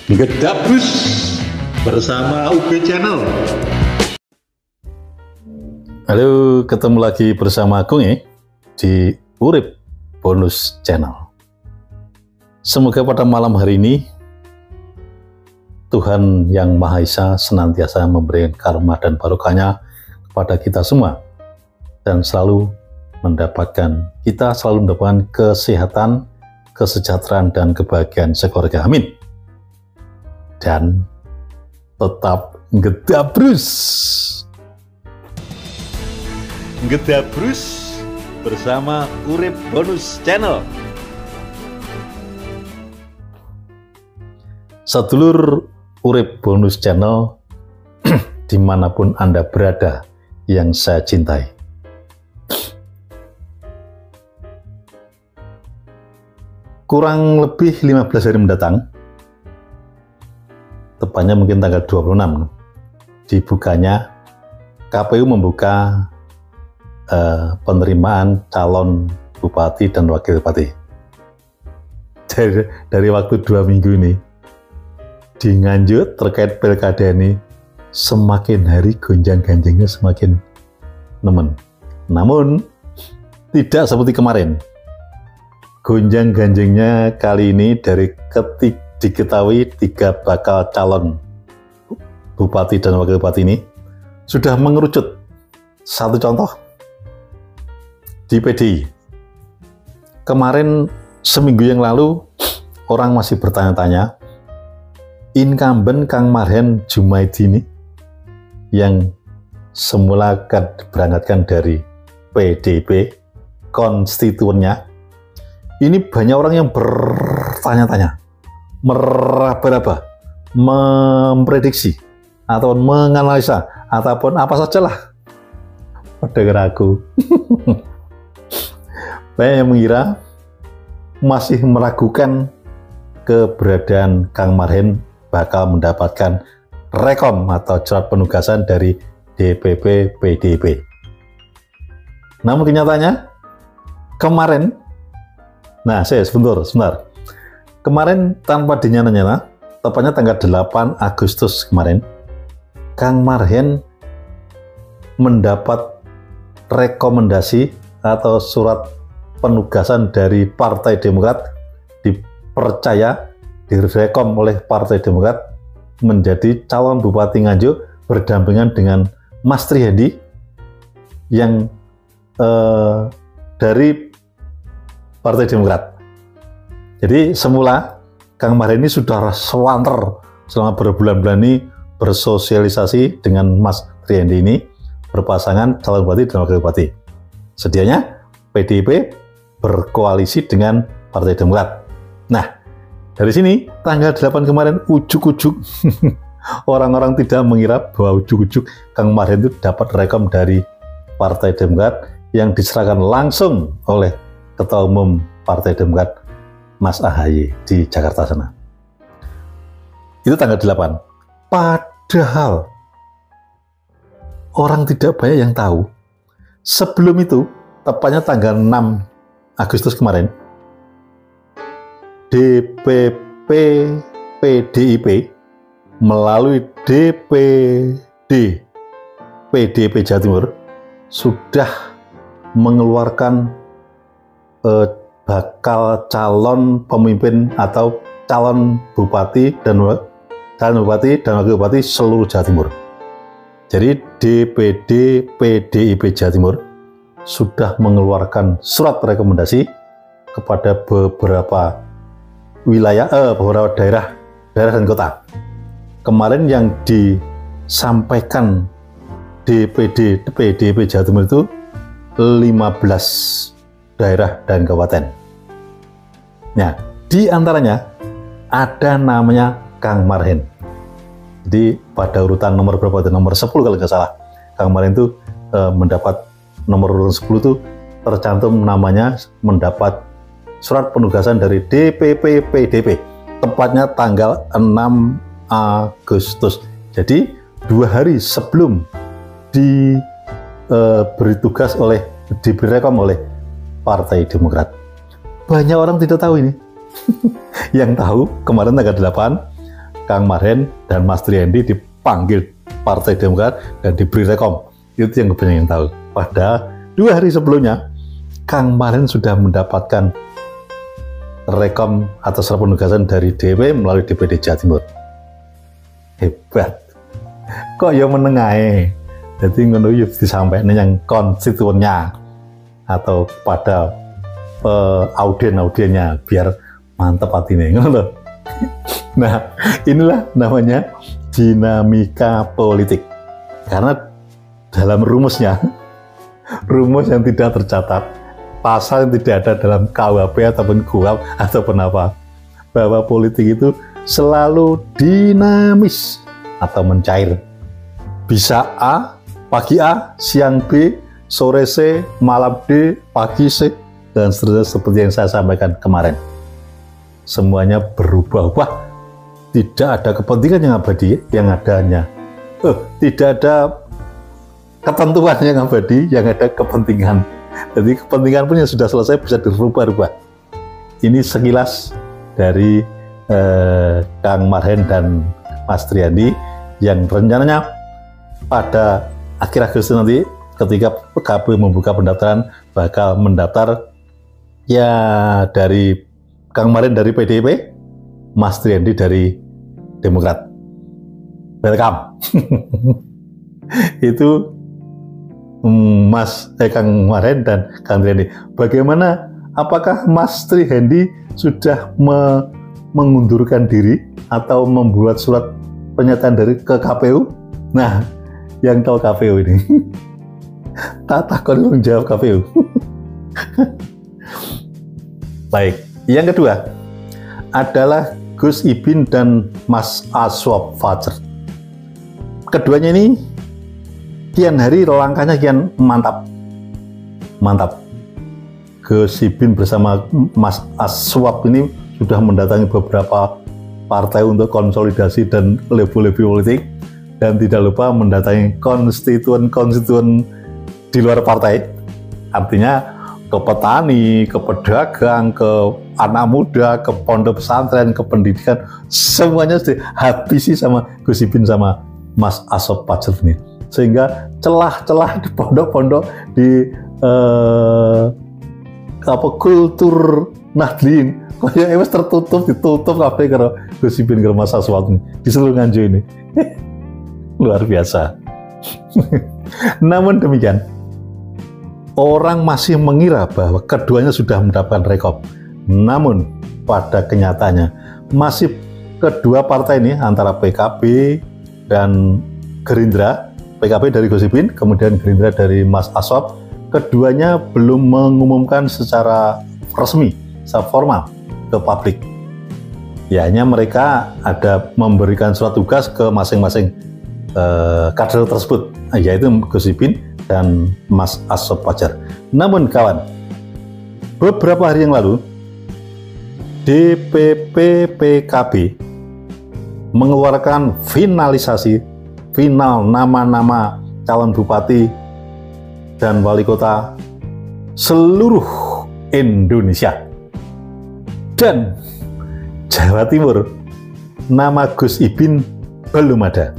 Gedabrus bersama UB Channel. Halo, ketemu lagi bersama Agung di Urip Bonus Channel. Semoga pada malam hari ini Tuhan Yang Maha Esa senantiasa memberikan karma dan barokahnya kepada kita semua, dan kita selalu mendapatkan kesehatan, kesejahteraan, dan kebahagiaan sekeluarga. Amin. Dan tetap gedabrus. Gedabrus bersama Urip Bonus Channel. Sedulur Urip Bonus Channel dimanapun Anda berada yang saya cintai, kurang lebih 15 hari mendatang, tepatnya mungkin tanggal 26, dibukanya KPU membuka penerimaan calon bupati dan wakil bupati. Dari waktu 2 minggu ini di Nganjuk terkait pilkada ini, semakin hari gonjang-ganjingnya semakin nemen. Namun tidak seperti kemarin. Gonjang-ganjingnya kali ini diketahui 3 bakal calon bupati dan wakil bupati ini sudah mengerucut. Satu contoh di PDI. Kemarin seminggu yang lalu orang masih bertanya-tanya, incumbent Kang Marhen Jumaidi ini yang semula berangkatkan dari PDIP, konstituennya, ini banyak orang yang bertanya-tanya, meraba-raba, memprediksi, atau menganalisa, ataupun apa sajalah. Pada ragu. Banyak yang mengira, masih meragukan keberadaan Kang Marhen bakal mendapatkan rekom atau surat penugasan dari DPP PDIP. Namun kenyataannya, kemarin, sebentar. Kemarin tanpa dinyana-nyana, tepatnya tanggal 8 Agustus kemarin, Kang Marhen mendapat rekomendasi atau surat penugasan dari Partai Demokrat, dipercaya, direkom oleh Partai Demokrat menjadi calon Bupati Nganjuk berdampingan dengan Mas Trihadi yang dari Partai Demokrat. Jadi semula Kang Marhen ini sudah sewanter selama berbulan-bulan ini bersosialisasi dengan Mas Trihadi ini berpasangan calon bupati dan wakil bupati. Sedianya PDIP berkoalisi dengan Partai Demokrat. Nah, dari sini tanggal 8 kemarin ujuk-ujuk orang-orang tidak mengira bahwa ujuk-ujuk Kang Marhen itu dapat rekom dari Partai Demokrat yang diserahkan langsung oleh Ketua Umum Partai Demokrat Mas AHY di Jakarta sana. Itu tanggal 8. Padahal orang tidak banyak yang tahu. Sebelum itu, tepatnya tanggal 6 Agustus kemarin, DPP PDIP melalui DPD PDIP Jawa Timur sudah mengeluarkan bakal calon pemimpin atau calon bupati dan wakil bupati seluruh Jawa Timur. Jadi DPD PDIP Jawa Timur sudah mengeluarkan surat rekomendasi kepada beberapa wilayah, beberapa daerah dan kota. Kemarin yang disampaikan DPD PDIP Jawa Timur itu 15 daerah dan kabupaten. Nah, di antaranya ada namanya Kang Marhen. Jadi pada urutan nomor berapa itu? Nomor 10 kalau nggak salah. Kang Marhen itu mendapat nomor urutan 10 itu tercantum namanya mendapat surat penugasan dari DPP PDIP. Tepatnya tanggal 6 Agustus. Jadi 2 hari sebelum diberi tugas diberi rekom oleh Partai Demokrat. Banyak orang tidak tahu ini. Yang tahu kemarin tanggal 8 Kang Mahren dan Mas Triandi dipanggil Partai Demokrat dan diberi rekom. Itu yang kebanyakan tahu. Padahal 2 hari sebelumnya Kang Mahren sudah mendapatkan rekom atau surat penugasan dari DPP melalui DPD Jawa Timur. Hebat. Kok ya menengahe. Jadi ngono yo disampaikan yang konstituennya atau pada audien-audiennya biar mantep hatinya ngono. Nah, inilah namanya dinamika politik. Karena dalam rumusnya, rumus yang tidak tercatat, pasal yang tidak ada dalam KUHP ataupun KUHP ataupun apa, bahwa politik itu selalu dinamis atau mencair. Bisa A, pagi A, siang B, sore C, malam D, pagi C, dan seterusnya seperti yang saya sampaikan kemarin. Semuanya berubah-ubah. Tidak ada kepentingan yang abadi, yang adanya. Tidak ada ketentuan yang abadi, yang ada kepentingan. Jadi kepentingan pun yang sudah selesai bisa dirubah-rubah. Ini sekilas dari Kang Mahren dan Mas Triandi yang rencananya pada akhir Agustus nanti ketika PKB membuka pendaftaran bakal mendaftar ya dari Kang Mahren dari PDIP, Mas Triandi dari Demokrat. Welcome. Itu Kang Mahren dan Kang Triandi. Bagaimana? Apakah Mas Triandi sudah mengundurkan diri atau membuat surat pernyataan dari ke KPU? Nah, yang tahu KPU ini, tak takut jawab KPU. Baik, yang kedua adalah Gus Ibin dan Mas Aswab Fajar. Keduanya ini kian hari langkahnya kian mantap. Gus Ibin bersama Mas Aswab ini sudah mendatangi beberapa partai untuk konsolidasi dan lobby politik, dan tidak lupa mendatangi konstituen di luar partai. Artinya ke petani, ke pedagang, ke anak muda, ke pondok pesantren, ke pendidikan, semuanya dihabisi sama Gus Ibin sama Mas Aswab Fajar ini. Sehingga celah-celah di pondok-pondok di kultur Nahdlin kayak wis ditutup kabeh karo Gus Ibin karo Mas Aswab ini di seluruh Nganjuk ini. Luar biasa. Namun demikian, orang masih mengira bahwa keduanya sudah mendapatkan rekom. Namun pada kenyataannya masih kedua partai ini antara PKB dan Gerindra, PKB dari Gus Ibin, kemudian Gerindra dari Mas Aswab, keduanya belum mengumumkan secara resmi, secara formal ke publik. Ya, hanya mereka ada memberikan surat tugas ke masing-masing kader tersebut, yaitu Gus Ibin dan Mas Aswab Fajar. Namun kawan, beberapa hari yang lalu DPP PKB mengeluarkan final nama-nama calon bupati dan wali kota seluruh Indonesia. Dan Jawa Timur, nama Gus Ibin belum ada.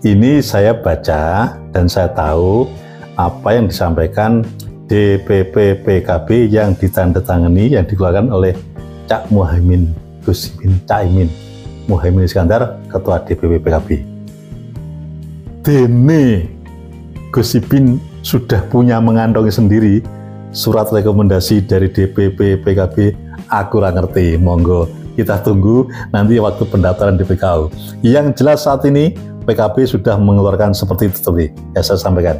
Ini saya baca dan saya tahu apa yang disampaikan DPP PKB yang ditandatangani, yang dikeluarkan oleh Cak Muhaimin, Gus Ibin, Cak Imin, Muhaimin Iskandar, Ketua DPP PKB. Dene Gus Ibin sudah punya mengantongi sendiri surat rekomendasi dari DPP PKB. Aku kurang ngerti, monggo kita tunggu nanti waktu pendaftaran di PKU. Yang jelas saat ini PKB sudah mengeluarkan seperti itu tadi ya saya sampaikan,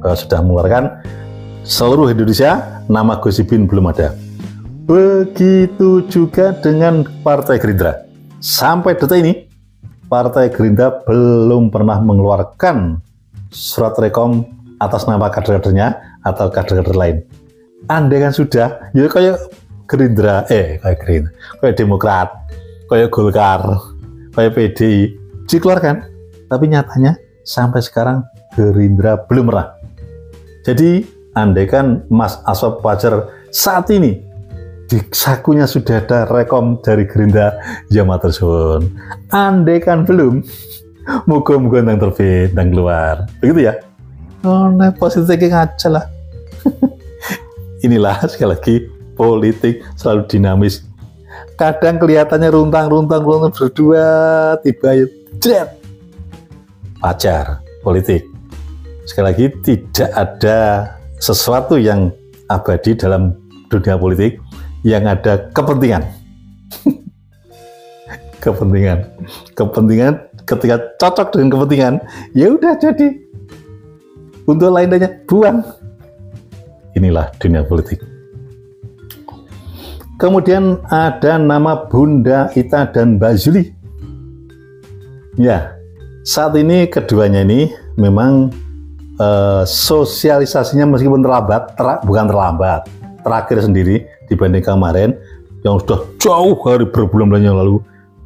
bahwa sudah mengeluarkan seluruh Indonesia, nama Gus Ibin belum ada. Begitu juga dengan Partai Gerindra. Sampai detik ini Partai Gerindra belum pernah mengeluarkan surat rekom atas nama kader-kadernya atau kader-kader lain. Andai kan sudah, ya kayak Gerindra, kayak Demokrat, kayak Golkar, kayak PDI dikeluarkan. Tapi nyatanya sampai sekarang Gerindra belum pernah. Jadi andaikan Mas Aswab Fajar saat ini di sakunya sudah ada rekom dari Gerindra, ya matur suwun. Andai kan belum, muga-muga nang terbit, nang keluar. Begitu ya? Oh, nah positifnya aja lah. Inilah sekali lagi politik selalu dinamis. Kadang kelihatannya runtang berdua, tiba jret. Wajar politik. Sekali lagi tidak ada sesuatu yang abadi dalam dunia politik, yang ada kepentingan. kepentingan ketika cocok dengan kepentingan, ya udah jadi. Untuk lainnya buang. Inilah dunia politik. Kemudian ada nama Bunda Ita dan Mbak Zuli. Ya, saat ini keduanya ini memang sosialisasinya meskipun bukan terlambat, terakhir sendiri dibanding kemarin yang sudah jauh hari berbulan-bulan yang lalu,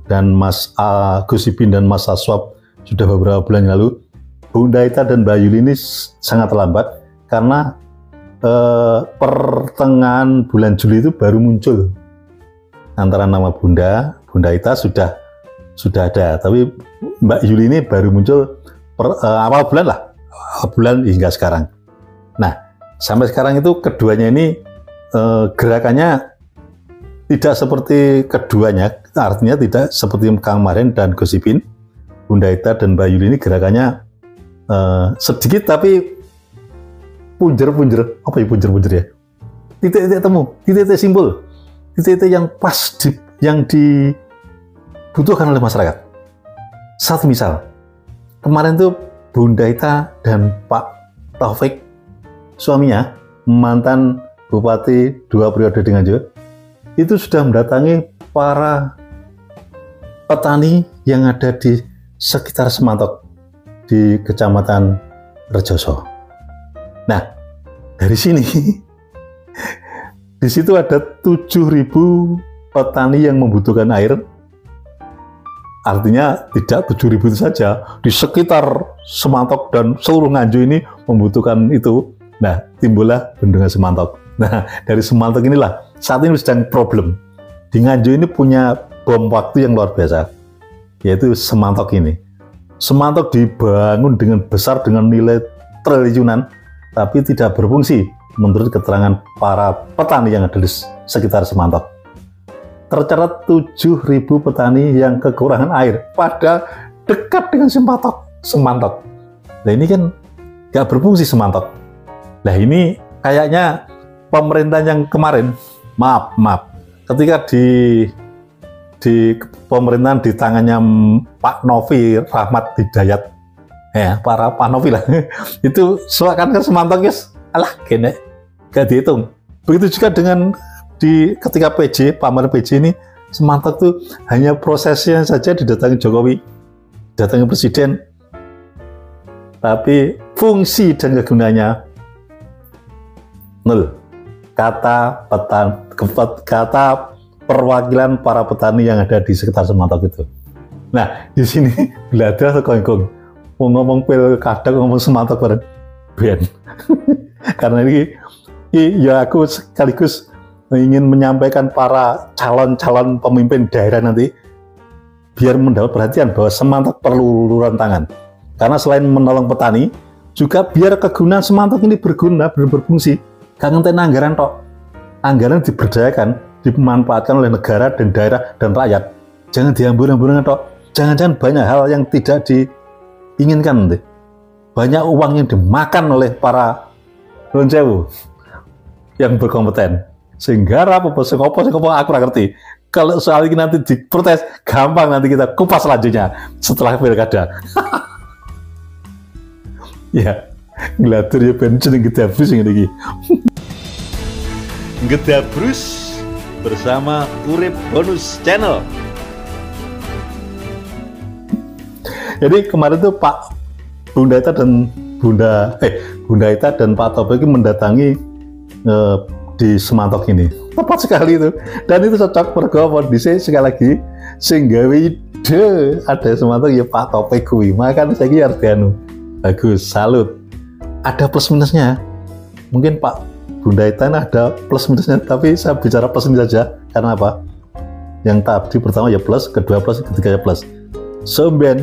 dan Mas Gus Ipin dan Mas Aswab sudah beberapa bulan yang lalu. Bunda Ita dan Mbak Yuli ini sangat terlambat karena pertengahan bulan Juli itu baru muncul antara nama Bunda Ita sudah ada, tapi Mbak Yuli ini baru muncul awal bulan hingga sekarang. Nah, sampai sekarang itu keduanya ini gerakannya tidak seperti keduanya, artinya tidak seperti kemarin dan Gus Ipin. Bunda Ita dan Mbak Yuli ini gerakannya sedikit tapi punjer ya, titik-titik temu, titik-titik simbol, titik-titik yang pas yang dibutuhkan oleh masyarakat. Satu misal, kemarin tuh Bunda Ita dan Pak Taufik, suaminya, mantan Bupati 2 periode di Nganjuk, itu sudah mendatangi para petani yang ada di sekitar Semantok di Kecamatan Rejoso. Nah, dari sini di situ ada 7.000 petani yang membutuhkan air. Artinya tidak 7.000 itu saja, di sekitar Semantok dan seluruh Nganjuk ini membutuhkan itu. Nah, timbullah Bendungan Semantok. Nah, dari Semantok inilah saat ini sedang problem. Di Nganjuk ini punya bom waktu yang luar biasa, yaitu Semantok ini. Semantok dibangun dengan besar dengan nilai triliunan, tapi tidak berfungsi menurut keterangan para petani yang ada di sekitar Semantok. Tercatat 7.000 petani yang kekurangan air pada dekat dengan Semantok. Nah, ini kan nggak berfungsi Semantok. Nah, ini kayaknya pemerintah yang kemarin, maaf, ketika di pemerintahan di tangannya Pak Novi Rahmat Hidayat, ya Pak Novi lah, itu kan Semantok guys, alah gini, gak dihitung. Begitu juga dengan ketika pamer PJ ini, Semantok tuh hanya prosesnya saja didatangi Jokowi, datangi Presiden, tapi fungsi dan kegunaannya nol. Kata perwakilan para petani yang ada di sekitar Semantok itu. Nah, di sini belajar sekongkong mau ngomong pilkada, ngomong Semantok bareng ben. Karena ini ya aku sekaligus ingin menyampaikan para calon-calon pemimpin daerah nanti biar mendapat perhatian bahwa Semantok perlu uluran tangan. Karena selain menolong petani, juga biar kegunaan Semantok ini berfungsi. Gak ngenten anggaran tok. Anggaran diberdayakan, dimanfaatkan oleh negara dan daerah dan rakyat. Jangan diambur-amburkan tok. Jangan-jangan banyak hal yang tidak diinginkan nanti. Banyak uang yang dimakan oleh para loncewu yang berkompeten. Sehingga apa aku ngerti. Kalau soal ini nanti diprotes, gampang nanti kita kupas selanjutnya setelah pilkada. Ya, ngelatur ya pensiun Gedabrus ini. Gedabrus bersama Urip Bonus Channel. Jadi kemarin tuh Bunda Ita dan Pak Taufik mendatangi di Semantok ini. Tepat sekali itu. Dan itu cocok kondisi sekali lagi sehingga ide ada Semantok ya Pak Taufik kuwi. Makanya saya kira bagus, salut. Ada plus minusnya. Mungkin Pak Bunda Ita ini ada plus minusnya, tapi saya bicara plus ini saja. Karena apa? Yang tadi pertama ya plus, kedua plus, ketiga ya plus. Sembilan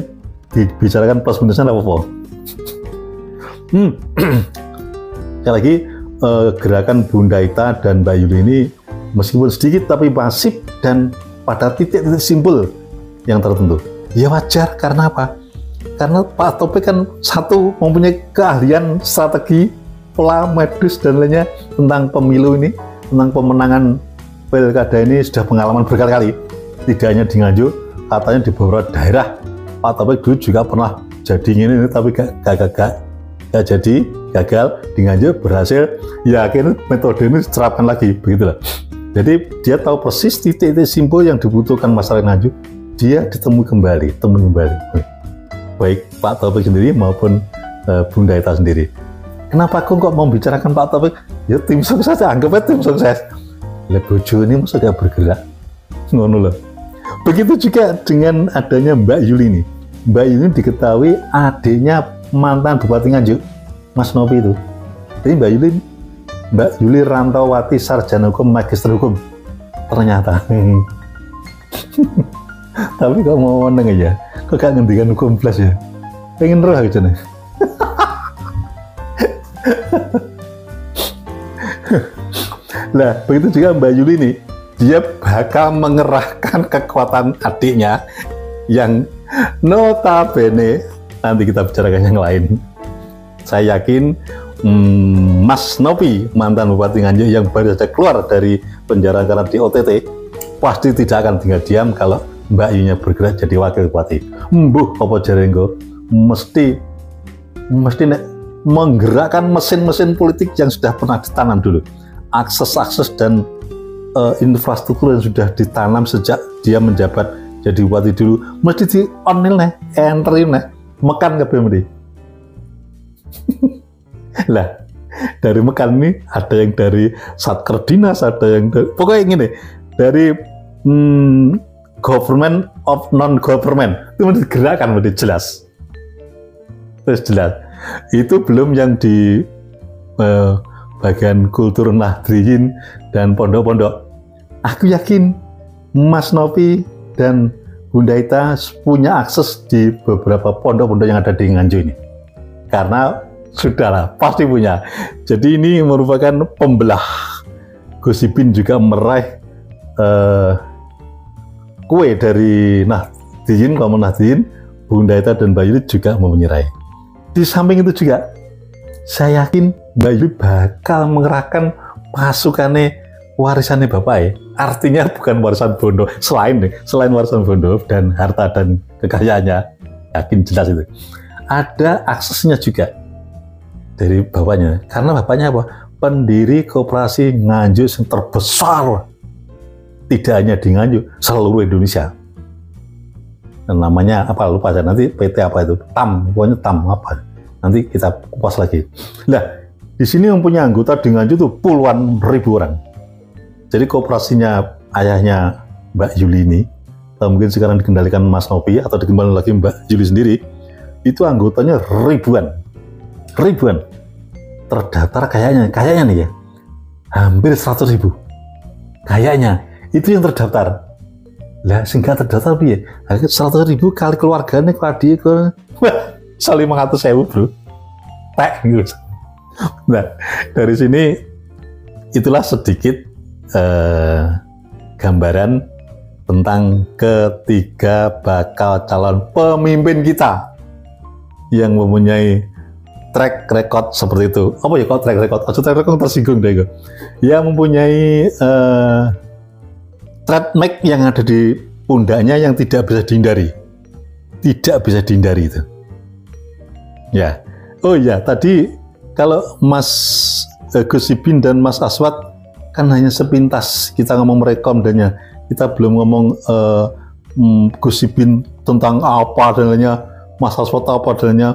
dibicarakan plus minusnya apa? Sekali lagi, gerakan Bunda Ita dan Mbak Yuli ini meskipun sedikit tapi masif dan pada titik-titik simpul yang tertentu. Ya wajar, karena apa? Karena Pak Taufik kan satu mempunyai keahlian strategi, pola, medis dan lainnya tentang pemilu ini, tentang pemenangan pilkada ini sudah pengalaman berkali-kali. Tidak hanya di Nganjuk, katanya di beberapa daerah Pak Taufik dulu juga pernah jadi ini tapi gak jadi, gagal di Nganjuk, berhasil. Ya akhirnya metode ini diterapkan lagi, begitulah. Jadi dia tahu persis titik-titik simpul yang dibutuhkan masyarakat Nganjuk, dia temui kembali. Baik Pak Taufik sendiri maupun Bunda Ita sendiri. Kenapa aku kok mau bicarakan Pak Taufik? Ya tim sukses, anggapnya tim sukses. Bojo ini masa gak bergerak? Ngono loh. Begitu juga dengan adanya Mbak Yuli ini. Mbak Yuli diketahui adiknya mantan Bupati Nganjuk, Mas Novi itu. Jadi Mbak Yuli Rantawati sarjana hukum, magister hukum. Ternyata. Tapi kok mau meneng aja, kok gak ngendikan hukum plus ya? Pengen roh aja nih. Nah, begitu juga Mbak Yuli nih, dia bakal mengerahkan kekuatan adiknya yang notabene nanti kita bicarakan yang lain. Saya yakin Mas Novi, mantan Bupati Nganjuk yang baru saja keluar dari penjara karena di OTT, pasti tidak akan tinggal diam kalau Mbak Yunya bergerak jadi wakil bupati. Mbuh apa jarenggo, mesti menggerakkan mesin-mesin politik yang sudah pernah ditanam dulu. Akses-akses dan infrastruktur yang sudah ditanam sejak dia menjabat jadi bupati dulu, mesti di online nih, enterin nih, mekan ke BMD. Lah, dari mekan ini ada yang dari Satker Dinas, ada yang dari, pokoknya gini, dari government of non-government, itu mesti gerakan, mesti jelas. Terus jelas. Itu belum yang di bagian kultur Nahdliyin dan pondok-pondok. Aku yakin Mas Novi dan Bunda Ita punya akses di beberapa pondok-pondok yang ada di Nganjuk ini. Karena sudahlah, pasti punya. Jadi ini merupakan pembelah. Gus Ipin juga meraih kue dari Nahdliyin, kaum Nahdliyin. Bunda Ita dan Mbak Yuli juga menyerahi. Di samping itu juga, saya yakin Mbak Yuli bakal mengerahkan pasukannya warisannya Bapak ya. Artinya bukan warisan Bondo, selain warisan Bondo dan harta dan kekayaannya, yakin jelas itu. Ada aksesnya juga dari bapaknya, karena bapaknya apa? Pendiri koperasi Nganjuk yang terbesar, tidak hanya di Nganjuk, seluruh Indonesia. Dan namanya apa, lupa saya, nanti PT apa itu, TAM, pokoknya TAM apa, nanti kita kupas lagi. Nah, di sini mempunyai anggota di Nganjuk itu puluhan ribu orang. Jadi kooperasinya ayahnya Mbak Yuli ini, atau mungkin sekarang dikendalikan Mas Novi atau dikembalikan lagi Mbak Yuli sendiri, itu anggotanya ribuan, terdaftar kayaknya nih ya, hampir 100.000 kayaknya, itu yang terdaftar. Lah, sehingga terdaftar ya, 100.000 kali keluarganya, kalau dia wah, 500.000 bro, gitu. Nah, dari sini itulah sedikit gambaran tentang ketiga bakal calon pemimpin kita yang mempunyai track record seperti itu. Apa ya kok track record? Track record tersinggung deh gue. Yang mempunyai trademark yang ada di pundaknya yang tidak bisa dihindari. Tidak bisa dihindari itu. Ya. Oh ya, tadi kalau Mas Gus Ipin dan Mas Aswad kan hanya sepintas kita ngomong merekomendasinya, kita belum ngomong Gus Ipin tentang apa dan lainnya, Mas Aswad apa dan lainnya.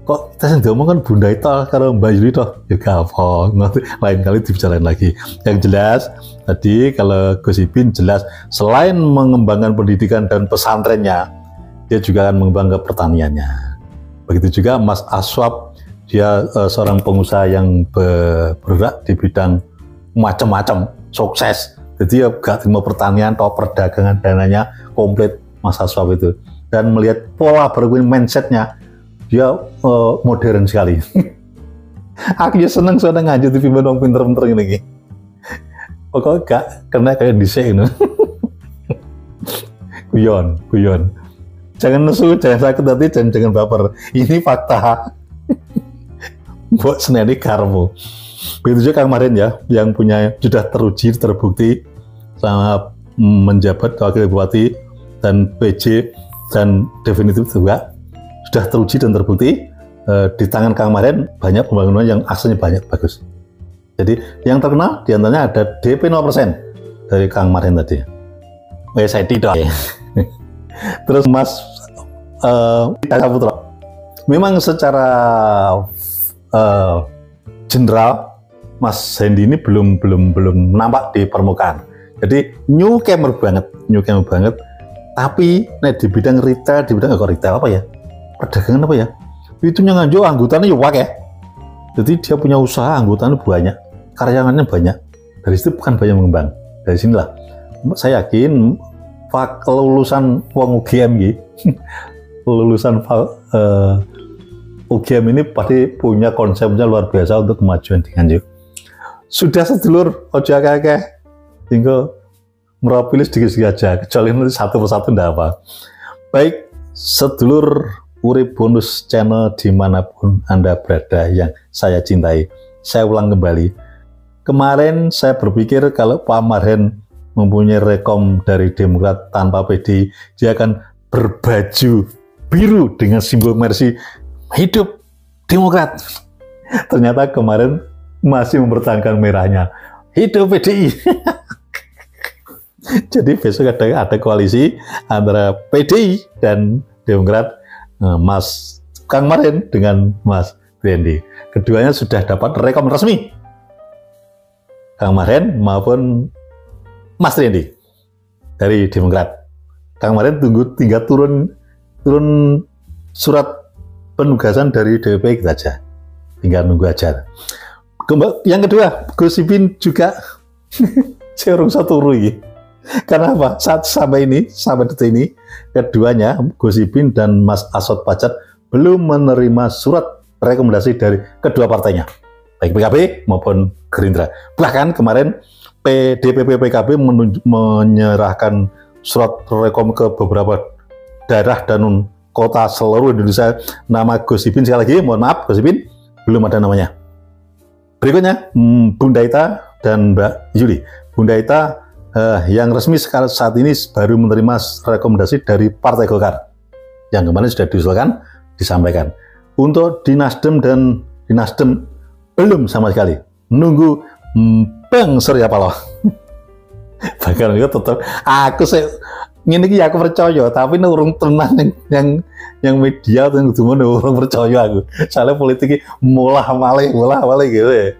Kok kita yang ngomong kan Bunda Ita kalau Mbak Yuli toh juga apa, nanti lain kali dibicarain lagi. Yang jelas tadi kalau Gus Ipin jelas selain mengembangkan pendidikan dan pesantrennya, dia juga akan mengembangkan pertaniannya. Begitu juga Mas Aswad Dia seorang pengusaha yang bergerak di bidang macam-macam, sukses. Jadi ya gak cuma pertanian atau perdagangan, dananya komplit Mas Aswab itu. Dan melihat pola berpikir mindsetnya, dia modern sekali. Aku ya seneng ngajut TV orang pinter-pinter ini. Pokoknya gak kena kayak dhisik ini. Guyon. Jangan nesu, jangan sakit hati, jangan baper. Ini fakta. Buat seneni karmo. Begitu juga kemarin ya, yang punya sudah teruji, terbukti sama menjabat wakil bupati dan PJ dan definitif juga sudah teruji dan terbukti. Di tangan Kang Mahren banyak pembangunan yang aksesnya banyak bagus. Jadi yang terkenal diantaranya ada DP 0% dari Kang Mahren tadi. Saya tidak. Terus Mas Saputra, memang secara general Mas Hendy ini belum nampak di permukaan. Jadi newcomer banget. Tapi di bidang retail, di bidang retail apa ya? Perdagangan apa ya? Itu yang nganjuk anggotanya ya wae. Jadi dia punya usaha, anggotanya banyak, karyawannya banyak. Dari situ bukan banyak mengembang. Dari sinilah saya yakin lulusan wong UGM gitu. Lulusan UGM ini pasti punya konsepnya luar biasa untuk kemajuan di Nganjuk. Sudah sedulur ojo akeh-akeh, tinggal merapili sedikit aja, kecuali nanti satu persatu enggak apa. Baik, sedulur Urip Bonus Channel dimanapun Anda berada yang saya cintai, saya ulang kembali. Kemarin saya berpikir kalau Pak Mahren mempunyai rekom dari Demokrat tanpa PD, dia akan berbaju biru dengan simbol Mercy, hidup Demokrat. Ternyata kemarin masih mempertahankan merahnya, hidup PDI. Jadi besok ada koalisi antara PDI dan Demokrat, Mas Kang Mahren dengan Mas Triandi. Keduanya sudah dapat rekom resmi, Kang Mahren maupun Mas Triandi dari Demokrat. Kang Mahren tinggal turun surat penugasan dari DPP kita aja, tinggal nunggu aja. Yang kedua, Gus Ipin juga serung satu rugi. Karena apa? Sampai detik ini, keduanya Gus Ipin dan Mas Aswad Fajar belum menerima surat rekomendasi dari kedua partainya, baik PKB maupun Gerindra. Bahkan kemarin DPP PKB menyerahkan surat rekom ke beberapa daerah dan kota seluruh Indonesia. Nama Gus Ipin sekali lagi, mohon maaf Gus Ipin, belum ada namanya. Berikutnya Bunda Ita dan Mbak Yuli. Bunda Ita yang resmi saat ini baru menerima rekomendasi dari Partai Golkar yang kemarin sudah diusulkan, disampaikan. Untuk di Nasdem belum sama sekali, nunggu Bang Surya Paloh. Bahkan itu tetap aku ini aku percaya, tapi ini orang tenang yang media yang cuma orang percaya aku. Soalnya politiknya mulah malih gitu ya.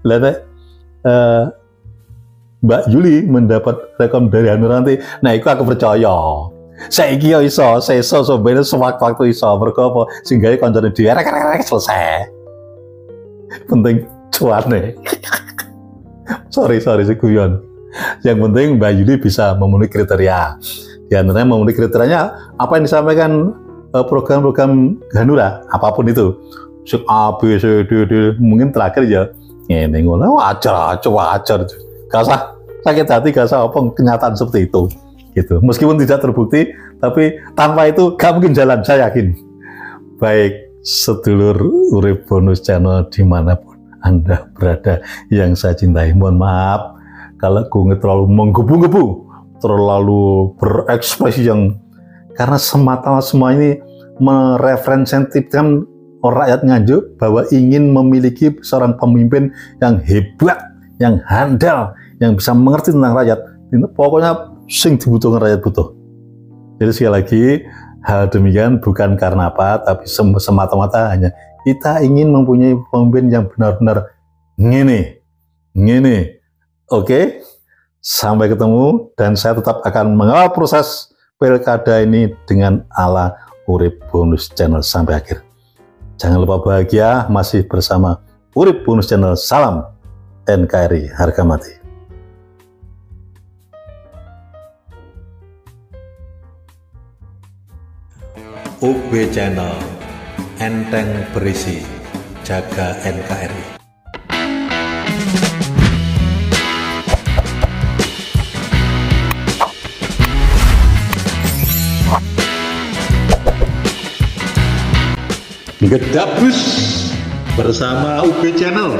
Lalu Mbak Yuli mendapat rekom dari Hanuranti. Nah, itu aku percaya. Saiki yo iso, seso sombene sewaktu-waktu iso. Mergo apa? Singgahe kancane dhewe rek selesai. Penting cuane. sorry guyon. Yang penting Mbak Yuli bisa memenuhi kriteria. Di antaranya memenuhi kriterianya apa yang disampaikan program-program Hanura, apapun itu. Sik A, B, C, D, mungkin terakhir ya. Ngene ngono wajar. Gak usah sakit hati, gak usah apa kenyataan seperti itu gitu. Meskipun tidak terbukti, tapi tanpa itu gak mungkin jalan, saya yakin. Baik, sedulur Urip Bonus Channel dimanapun Anda berada yang saya cintai, mohon maaf kalau gue terlalu menggebu-gebu, terlalu berekspresi yang karena semua ini mereferensikan rakyat Nganjuk bahwa ingin memiliki seorang pemimpin yang hebat, yang handal, yang bisa mengerti tentang rakyat. Pokoknya sing dibutuhkan rakyat butuh. Jadi sekali lagi, hal demikian bukan karena apa, tapi semata-mata hanya kita ingin mempunyai pemimpin yang benar-benar ngene. Oke, sampai ketemu, dan saya tetap akan mengawal proses pilkada ini dengan ala Urip Bonus Channel sampai akhir. Jangan lupa bahagia masih bersama Urip Bonus Channel. Salam NKRI harga mati. UB Channel, enteng berisi, jaga NKRI. Gedabus bersama UB Channel.